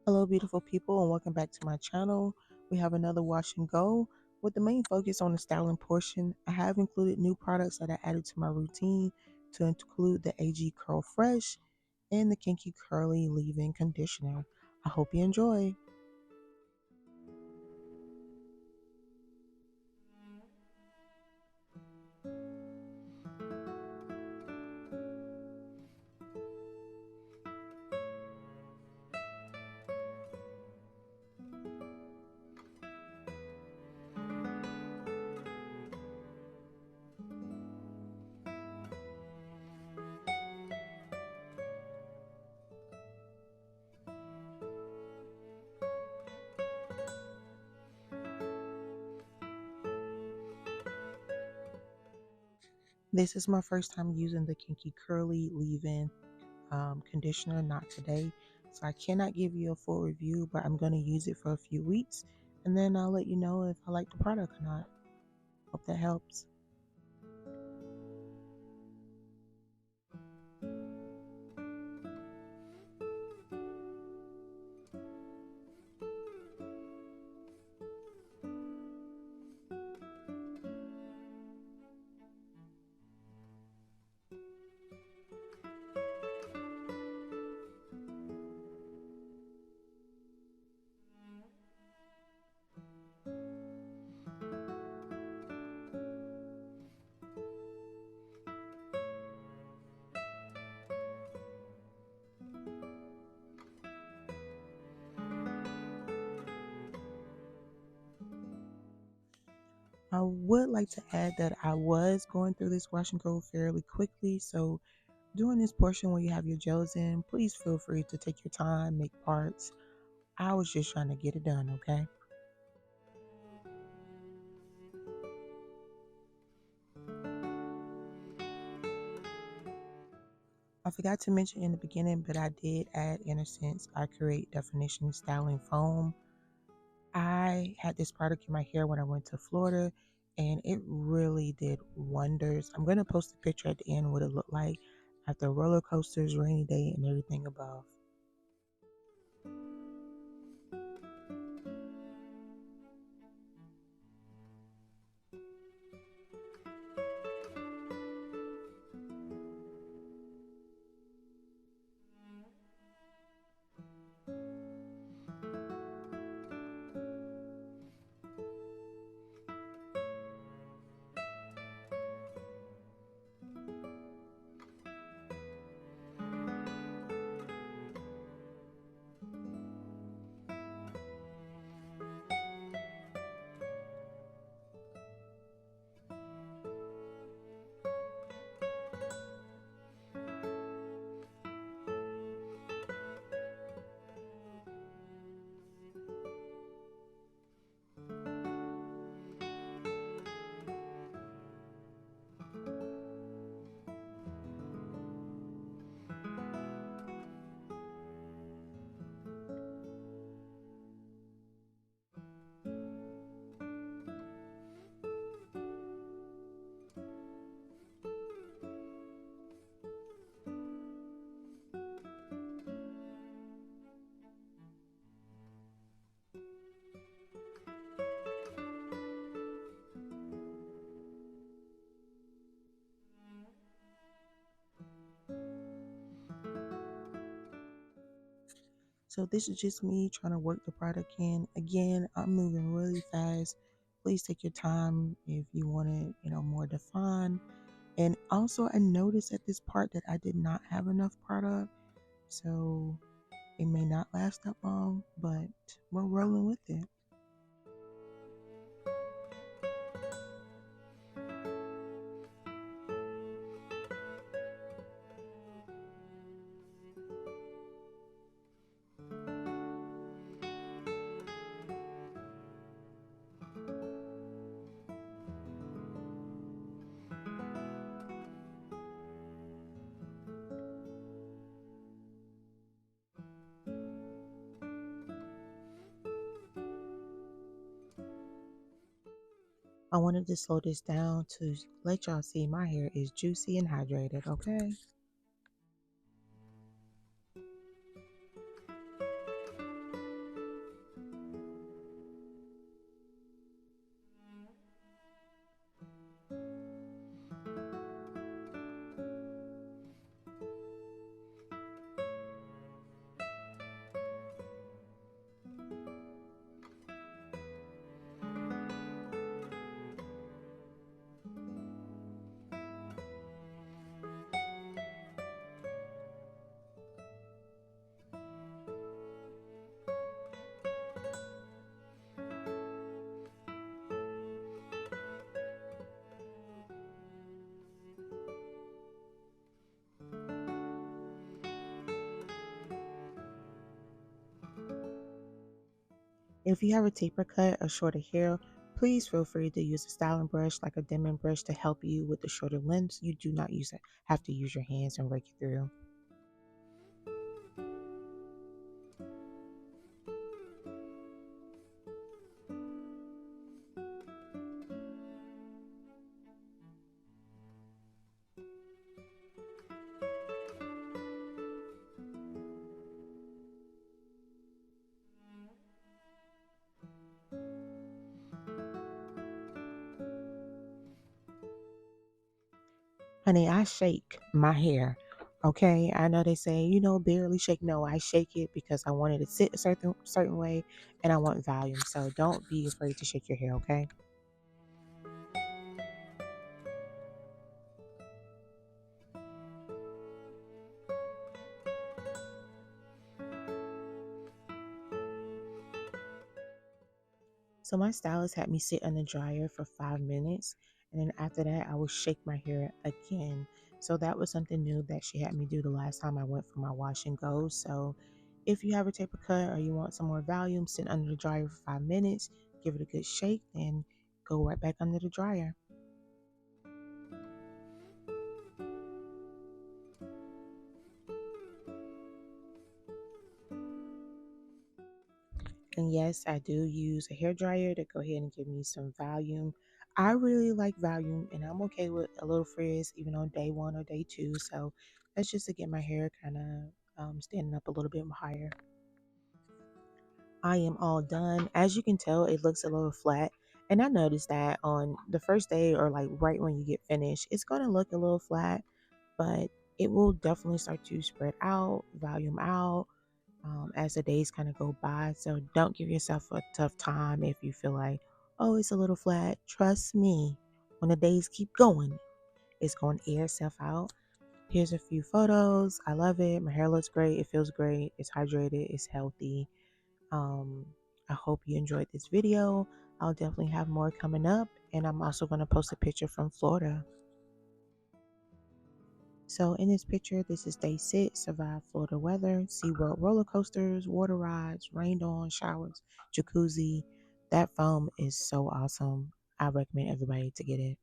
Hello, beautiful people, and welcome back to my channel. We have another wash and go with the main focus on the styling portion. I have included new products that I added to my routine to include the AG Curl Fresh and the Kinky Curly Leave-In Conditioner. I hope you enjoy. This is my first time using the Kinky Curly Leave-In conditioner, not today. So I cannot give you a full review, but I'm going to use it for a few weeks and then I'll let you know if I like the product or not. Hope that helps. I would like to add that I was going through this wash and go fairly quickly. So during this portion where you have your gels in, please feel free to take your time, make parts. I was just trying to get it done, okay? I forgot to mention in the beginning, but I did add Innocence Accurate Definition Styling Foam. I had this product in my hair when I went to Florida and it really did wonders. I'm going to post a picture at the end what it looked like after roller coasters, rainy day, and everything above. So this is just me trying to work the product in. Again, I'm moving really fast. Please take your time if you want it, more defined. And also I noticed at this part that I did not have enough product. So it may not last that long, but we're rolling with it. I wanted to slow this down to let y'all see my hair is juicy and hydrated, okay? If you have a taper cut or shorter hair, please feel free to use a styling brush like a dimming brush to help you with the shorter lengths. You do not have to use your hands and rake it through. Honey, I shake my hair. Okay, I know they say, barely shake. No, I shake it because I want it to sit a certain way and I want volume. So don't be afraid to shake your hair, okay? So my stylist had me sit on the dryer for 5 minutes, and then after that, I would shake my hair again. So that was something new that she had me do the last time I went for my wash and go. So if you have a taper cut or you want some more volume, sit under the dryer for 5 minutes, give it a good shake, then go right back under the dryer. And yes, I do use a hair dryer to go ahead and give me some volume. I really like volume and I'm okay with a little frizz even on day one or day two. So that's just to get my hair kind of standing up a little bit higher. I am all done. As you can tell, it looks a little flat. And I noticed that on the first day or like right when you get finished, it's going to look a little flat, but it will definitely start to spread out, volume out as the days kind of go by. So don't give yourself a tough time if you feel like, oh, it's a little flat. Trust me, when the days keep going, it's going to air itself out. Here's a few photos. I love it. My hair looks great. It feels great. It's hydrated. It's healthy. Um, I hope you enjoyed this video. I'll definitely have more coming up. And I'm also going to post a picture from Florida. So in this picture, this is day 6, survive Florida weather, SeaWorld roller coasters, water rides, rained on showers, jacuzzi. That foam is so awesome. I recommend everybody to get it.